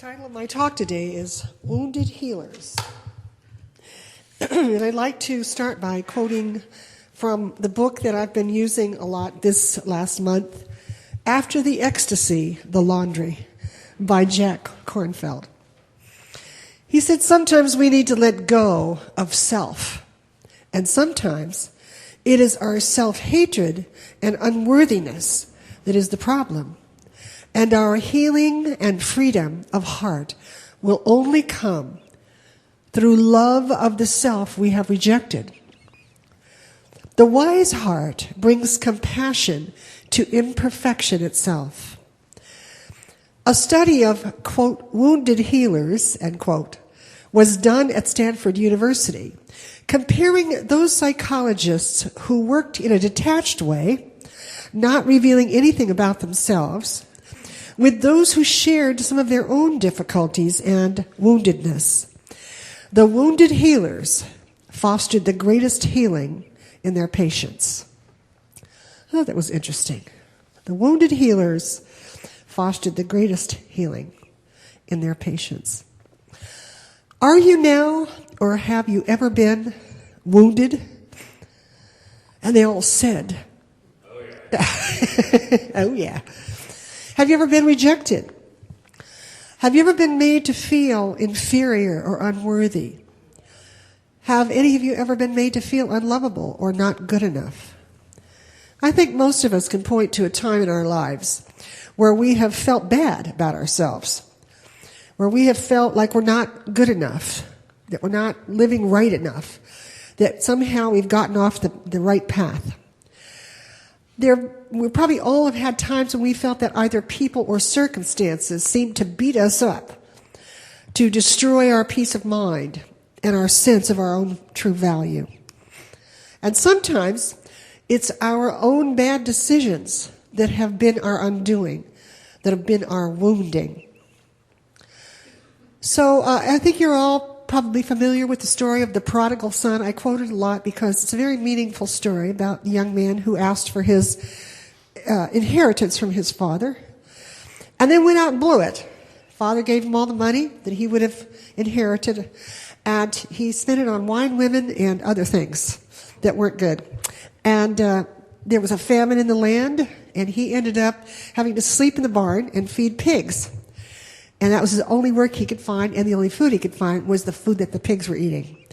title of my talk today is Wounded Healers. And I'd like to start by quoting from the book that I've been using a lot this last month, After the Ecstasy, The Laundry, by Jack Kornfield. He said, sometimes we need to let go of self, and sometimes it is our self-hatred and unworthiness that is the problem. And our healing and freedom of heart will only come through love of the self we have rejected. The wise heart brings compassion to imperfection itself. A study of, quote, wounded healers, end quote, was done at Stanford University, comparing those psychologists who worked in a detached way, not revealing anything about themselves, with those who shared some of their own difficulties and woundedness. The wounded healers fostered the greatest healing in their patients. I thought that was interesting. The wounded healers fostered the greatest healing in their patients. Are you now, or have you ever been wounded? And they all said, oh yeah. Oh yeah. Have you ever been rejected? Have you ever been made to feel inferior or unworthy? Have any of you ever been made to feel unlovable or not good enough? I think most of us can point to a time in our lives where we have felt bad about ourselves, where we have felt like we're not good enough, that we're not living right enough, that somehow we've gotten off the right path. We probably all have had times when we felt that either people or circumstances seemed to beat us up, to destroy our peace of mind and our sense of our own true value. And sometimes it's our own bad decisions that have been our undoing, that have been our wounding. So I think you're all probably familiar with the story of the prodigal son. I quote it a lot because it's a very meaningful story about the young man who asked for his inheritance from his father and then went out and blew it. Father gave him all the money that he would have inherited, and he spent it on wine, women, and other things that weren't good. And there was a famine in the land, and he ended up having to sleep in the barn and feed pigs. And that was his only work he could find, and the only food he could find was the food that the pigs were eating.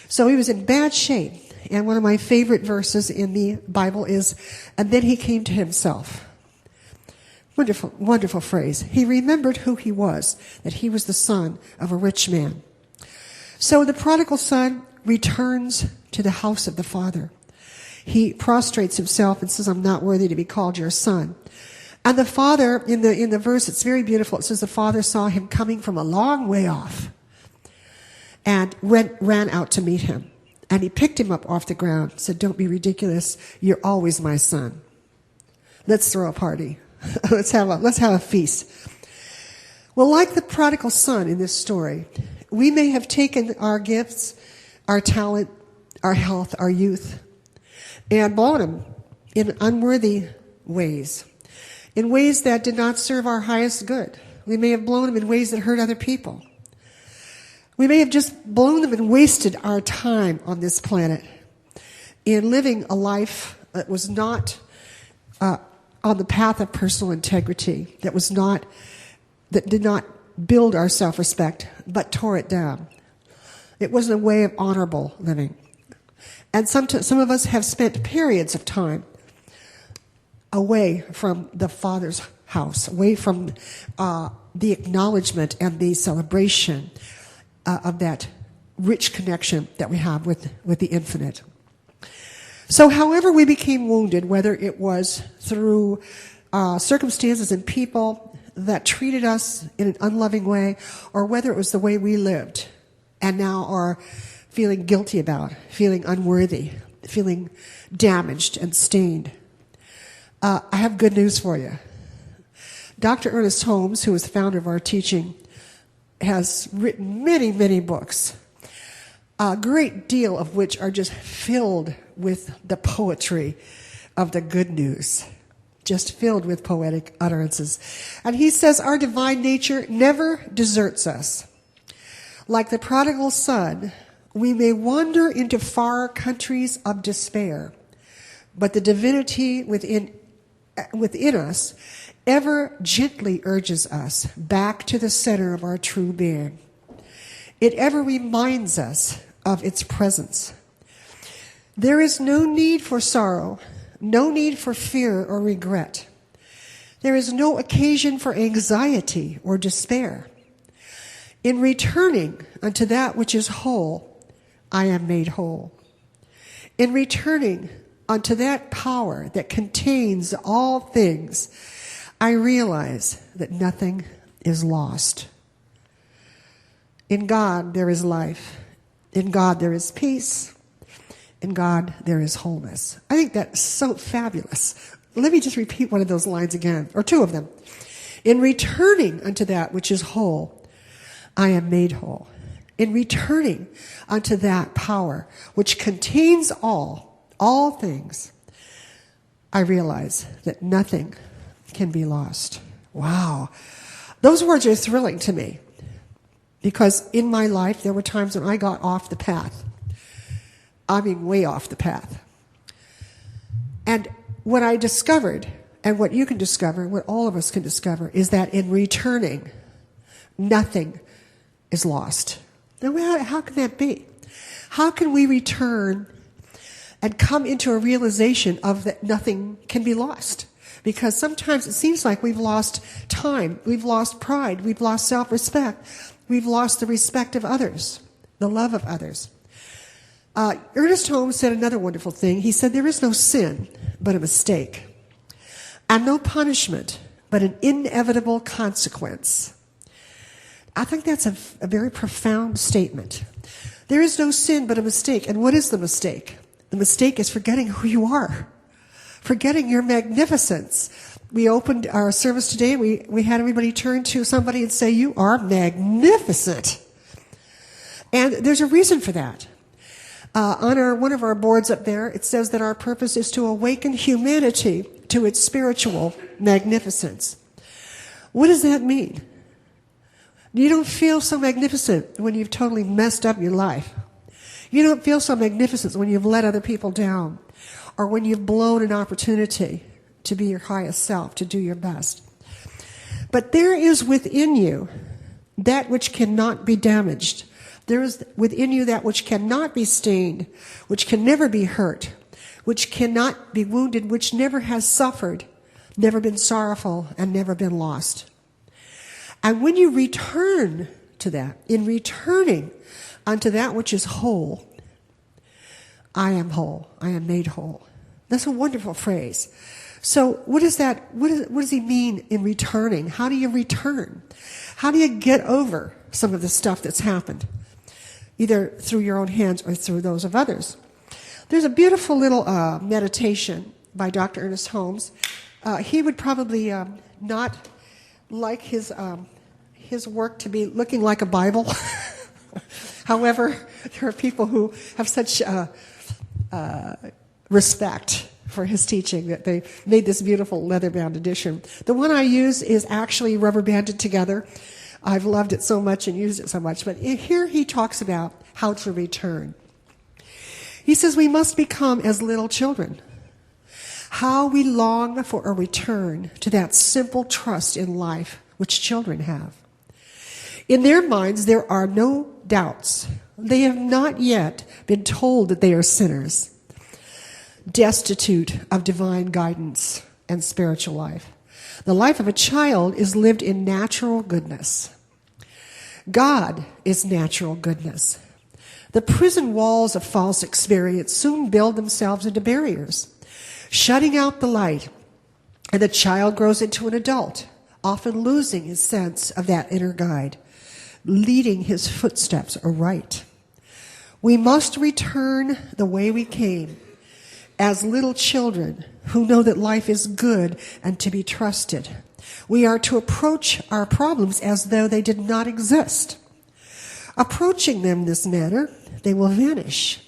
So he was in bad shape. And one of my favorite verses in the Bible is, and then he came to himself. Wonderful, wonderful phrase. He remembered who he was, that he was the son of a rich man. So the prodigal son returns to the house of the father. He prostrates himself and says, I'm not worthy to be called your son. And the father, in the verse, it's very beautiful. It says the father saw him coming from a long way off and ran out to meet him. And he picked him up off the ground, said, don't be ridiculous. You're always my son. Let's throw a party. Let's have a feast. Well, like the prodigal son in this story, we may have taken our gifts, our talent, our health, our youth, and blown them in unworthy ways. In ways that did not serve our highest good. We may have blown them in ways that hurt other people. We may have just blown them and wasted our time on this planet in living a life that was not on the path of personal integrity, that did not build our self-respect, but tore it down. It wasn't a way of honorable living. And some of us have spent periods of time away from the Father's house, away from the acknowledgement and the celebration of that rich connection that we have with the infinite. So however we became wounded, whether it was through circumstances and people that treated us in an unloving way, or whether it was the way we lived and now are feeling guilty about, feeling unworthy, feeling damaged and stained, I have good news for you. Dr. Ernest Holmes, who is the founder of our teaching, has written many, many books, a great deal of which are just filled with the poetry of the good news. just filled with poetic utterances. And he says our divine nature never deserts us. Like the prodigal son, we may wander into far countries of despair, but the divinity within us ever gently urges us back to the center of our true being. It ever reminds us of its presence. There is no need for sorrow, no need for fear or regret. There is no occasion for anxiety or despair. In returning unto that which is whole, I am made whole. In returning unto that power that contains all things, I realize that nothing is lost. In God there is life. In God there is peace. In God there is wholeness. I think that's so fabulous. Let me just repeat one of those lines again, or two of them. In returning unto that which is whole, I am made whole. In returning unto that power which contains all things, I realize that nothing can be lost. Wow. Those words are thrilling to me because in my life there were times when I got off the path. I mean, way off the path. And what I discovered, and what you can discover, what all of us can discover, is that in returning, nothing is lost. Now, how can that be? How can we return and come into a realization of that nothing can be lost? Because sometimes it seems like we've lost time, we've lost pride, we've lost self-respect, we've lost the respect of others, the love of others. Ernest Holmes said another wonderful thing. He said, there is no sin but a mistake, and no punishment but an inevitable consequence. I think that's a very profound statement. There is no sin but a mistake. And what is the mistake? The mistake is forgetting who you are, forgetting your magnificence. We opened our service today. We had everybody turn to somebody and say, you are magnificent. And there's a reason for that. On one of our boards up there, it says that our purpose is to awaken humanity to its spiritual magnificence. What does that mean? You don't feel so magnificent when you've totally messed up your life. You don't feel so magnificent when you've let other people down, or when you've blown an opportunity to be your highest self, to do your best. But there is within you that which cannot be damaged. There is within you that which cannot be stained, which can never be hurt, which cannot be wounded, which never has suffered, never been sorrowful, and never been lost. And when you return to that, in returning unto that which is whole, I am whole, I am made whole. That's a wonderful phrase. So what does he mean in returning? How do you return? How do you get over some of the stuff that's happened? Either through your own hands or through those of others. There's a beautiful little meditation by Dr. Ernest Holmes. He would probably not like his work to be looking like a Bible. However, there are people who have such respect for his teaching that they made this beautiful leather-bound edition. The one I use is actually rubber-banded together. I've loved it so much and used it so much. But here he talks about how to return. He says we must become as little children. How we long for a return to that simple trust in life which children have. In their minds, there are no doubts. They have not yet been told that they are sinners, destitute of divine guidance and spiritual life. The life of a child is lived in natural goodness. God is natural goodness. The prison walls of false experience soon build themselves into barriers, shutting out the light, and the child grows into an adult, often losing his sense of that inner guide, leading his footsteps aright. We must return the way we came, as little children who know that life is good and to be trusted. We are to approach our problems as though they did not exist. Approaching them in this manner, they will vanish.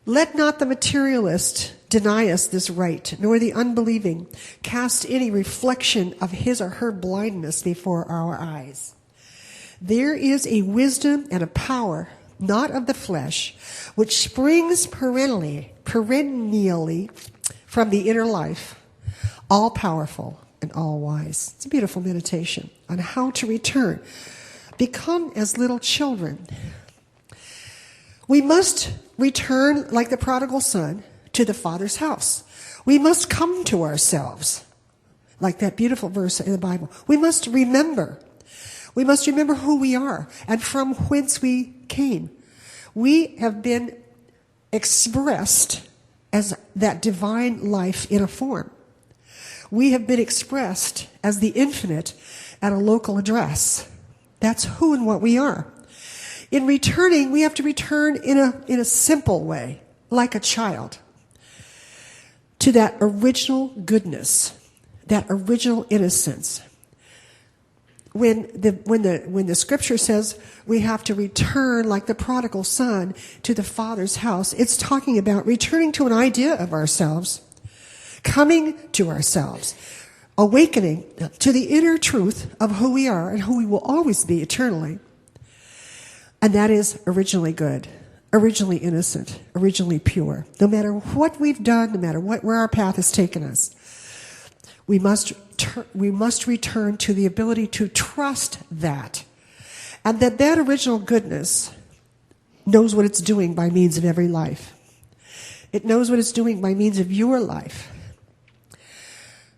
Let not the materialist deny us this right, nor the unbelieving cast any reflection of his or her blindness before our eyes. There is a wisdom and a power, not of the flesh, which springs perennially from the inner life, all powerful and all wise. It's a beautiful meditation on how to return. Become as little children. We must return like the prodigal son to the Father's house. We must come to ourselves, like that beautiful verse in the Bible. We must remember. We must remember who we are and from whence we came. We have been expressed as that divine life in a form. We have been expressed as the infinite at a local address. That's who and what we are. In returning, we have to return in a simple way, like a child, to that original goodness, that original innocence. When the scripture says we have to return like the prodigal son to the Father's house, it's talking about returning to an idea of ourselves, coming to ourselves, awakening to the inner truth of who we are and who we will always be eternally. And that is originally good, originally innocent, originally pure. No matter what we've done, no matter where our path has taken us, we must return to the ability to trust that. And that original goodness knows what it's doing by means of every life. It knows what it's doing by means of your life.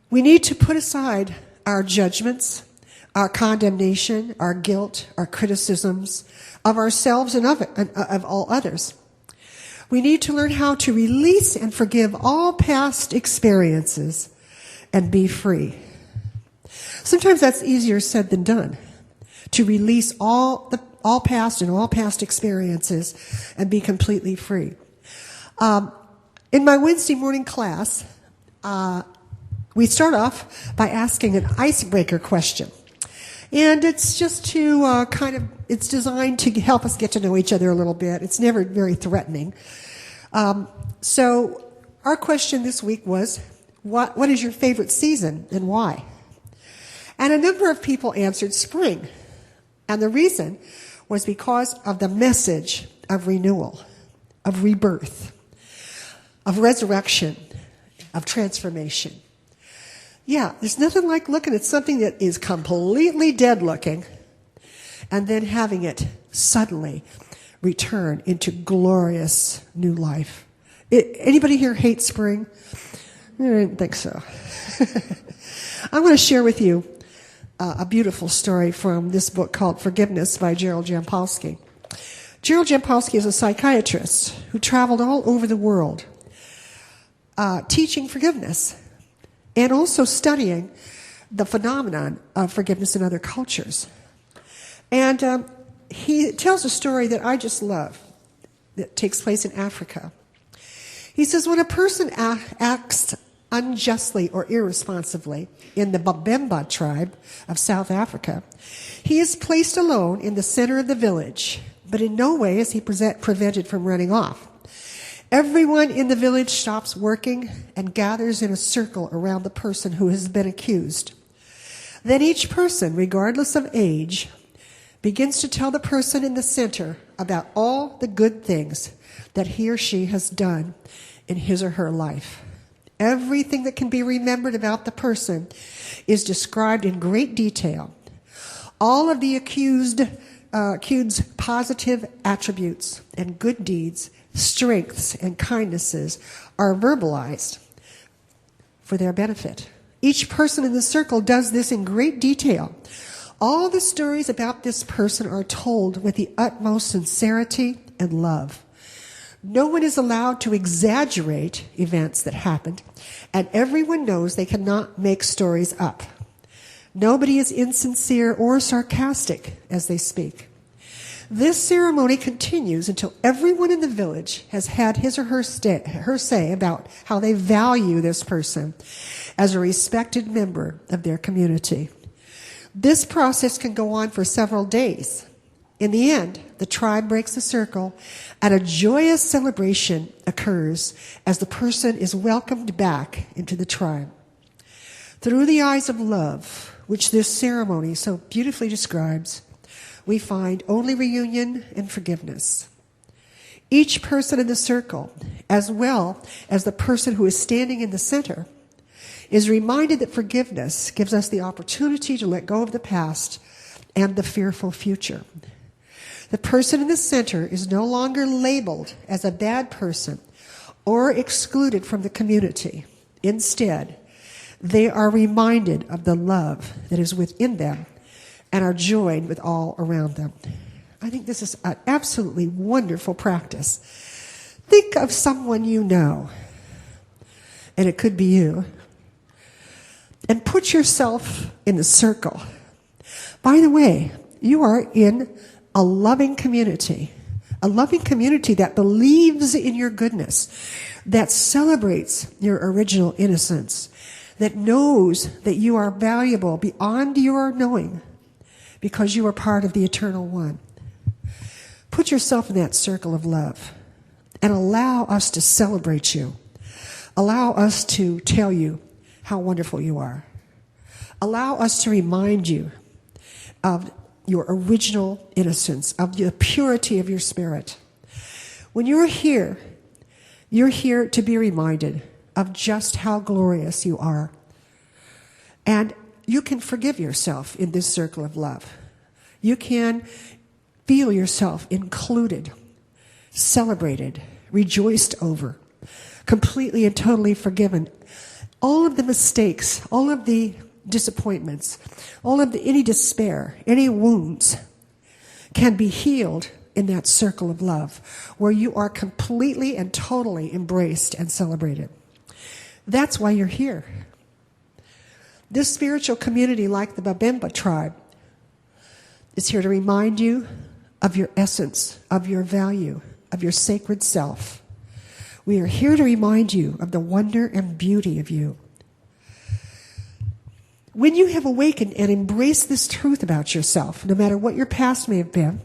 We need to put aside our judgments, our condemnation, our guilt, our criticisms of ourselves and of all others. We need to learn how to release and forgive all past experiences and be free. Sometimes that's easier said than done, to release all past and all past experiences and be completely free. In my Wednesday morning class, we start off by asking an icebreaker question. And it's just to it's designed to help us get to know each other a little bit. It's never very threatening. So our question this week was, what is your favorite season and why? And a number of people answered spring. And the reason was because of the message of renewal, of rebirth, of resurrection, of transformation. Yeah, there's nothing like looking at something that is completely dead looking and then having it suddenly return into glorious new life. Anybody here hate spring? I didn't think so. I'm going to share with you a beautiful story from this book called Forgiveness by Gerald Jampolsky. Gerald Jampolsky is a psychiatrist who traveled all over the world teaching forgiveness and also studying the phenomenon of forgiveness in other cultures. And he tells a story that I just love that takes place in Africa. He says, when a person acts unjustly or irresponsibly in the Babemba tribe of South Africa, he is placed alone in the center of the village, but in no way is he prevented from running off. Everyone in the village stops working and gathers in a circle around the person who has been accused. Then each person, regardless of age, begins to tell the person in the center about all the good things that he or she has done in his or her life. Everything that can be remembered about the person is described in great detail. All of the accused's positive attributes and good deeds, strengths and kindnesses are verbalized for their benefit. Each person in the circle does this in great detail. All the stories about this person are told with the utmost sincerity and love. No one is allowed to exaggerate events that happened, and everyone knows they cannot make stories up. Nobody is insincere or sarcastic as they speak. This ceremony continues until everyone in the village has had his or her say about how they value this person as a respected member of their community. This process can go on for several days, In the end, the tribe breaks the circle, and a joyous celebration occurs as the person is welcomed back into the tribe. Through the eyes of love, which this ceremony so beautifully describes, we find only reunion and forgiveness. Each person in the circle, as well as the person who is standing in the center, is reminded that forgiveness gives us the opportunity to let go of the past and the fearful future. The person in the center is no longer labeled as a bad person or excluded from the community. Instead, they are reminded of the love that is within them and are joined with all around them. I think this is an absolutely wonderful practice. Think of someone you know, and it could be you, and put yourself in the circle. By the way, you are in a loving community that believes in your goodness, that celebrates your original innocence, that knows that you are valuable beyond your knowing because you are part of the Eternal One. Put yourself in that circle of love and allow us to celebrate you. Allow us to tell you how wonderful you are. Allow us to remind you of your original innocence, of the purity of your spirit. When you're here to be reminded of just how glorious you are. And you can forgive yourself in this circle of love. You can feel yourself included, celebrated, rejoiced over, completely and totally forgiven. All of the mistakes, all of the disappointments, any despair, any wounds can be healed in that circle of love where you are completely and totally embraced and celebrated. That's why you're here. This spiritual community, like the Babemba tribe, is here to remind you of your essence, of your value, of your sacred self. We are here to remind you of the wonder and beauty of you. When you have awakened and embraced this truth about yourself, no matter what your past may have been,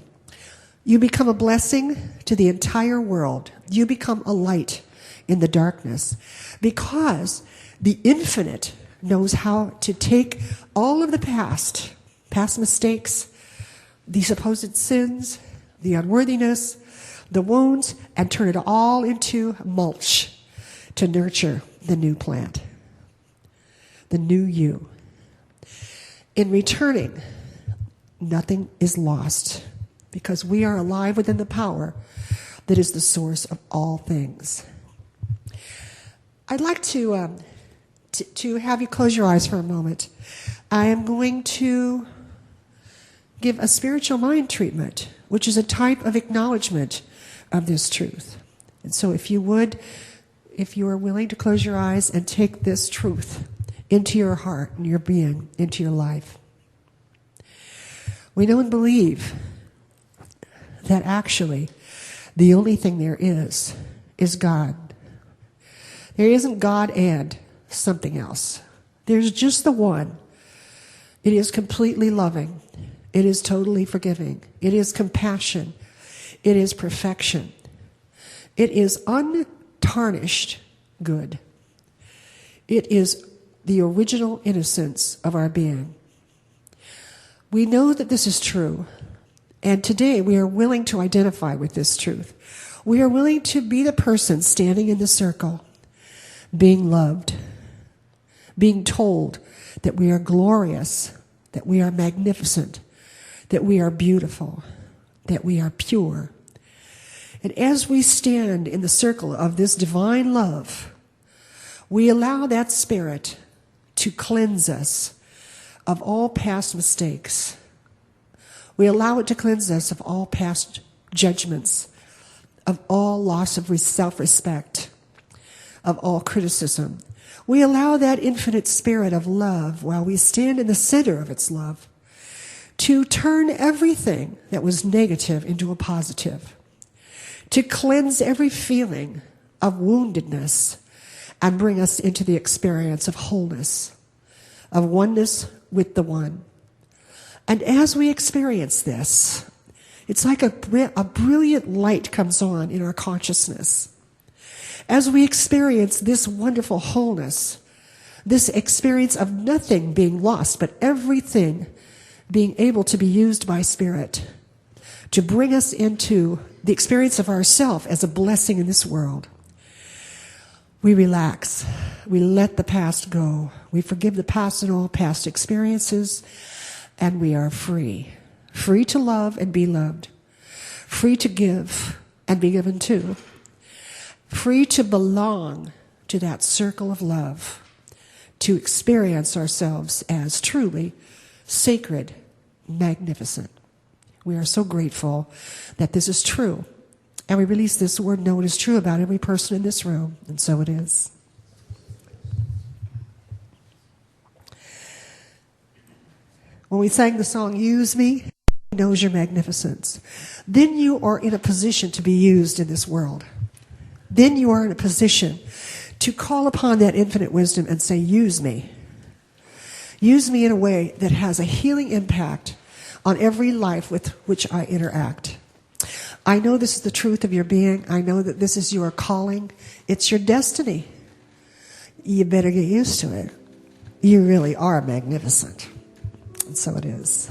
you become a blessing to the entire world. You become a light in the darkness because the infinite knows how to take all of the past mistakes, the supposed sins, the unworthiness, the wounds, and turn it all into mulch to nurture the new plant, the new you. In returning, nothing is lost because we are alive within the power that is the source of all things. I'd like to have you close your eyes for a moment. I am going to give a spiritual mind treatment, which is a type of acknowledgement of this truth. And so if you are willing to close your eyes and take this truth into your heart and your being, into your life. We know and believe that actually the only thing there is God. There isn't God and something else. There's just the one. It is completely loving. It is totally forgiving. It is compassion. It is perfection. It is untarnished good. It is the original innocence of our being. We know that this is true, and today we are willing to identify with this truth. We are willing to be the person standing in the circle, being loved, being told that we are glorious, that we are magnificent, that we are beautiful, that we are pure. And as we stand in the circle of this divine love, we allow that spirit to cleanse us of all past mistakes. We allow it to cleanse us of all past judgments, of all loss of self-respect, of all criticism. We allow that infinite spirit of love, while we stand in the center of its love, to turn everything that was negative into a positive, to cleanse every feeling of woundedness and bring us into the experience of wholeness, of oneness with the one. And as we experience this, It's like a brilliant light comes on in our consciousness. As we experience this wonderful wholeness, this experience of nothing being lost, but everything being able to be used by Spirit to bring us into the experience of ourself as a blessing in this world, we relax. We let the past go. We forgive the past and all past experiences, and we are free. Free to love and be loved. Free to give and be given to. Free to belong to that circle of love. To experience ourselves as truly sacred, magnificent. We are so grateful that this is true. And we release this word, know it is true about every person in this room. And so it is. When we sang the song, Use Me, He knows your magnificence. Then you are in a position to be used in this world. Then you are in a position to call upon that infinite wisdom and say, use me. Use me in a way that has a healing impact on every life with which I interact. I know this is the truth of your being. I know that this is your calling. It's your destiny. You better get used to it. You really are magnificent. And so it is.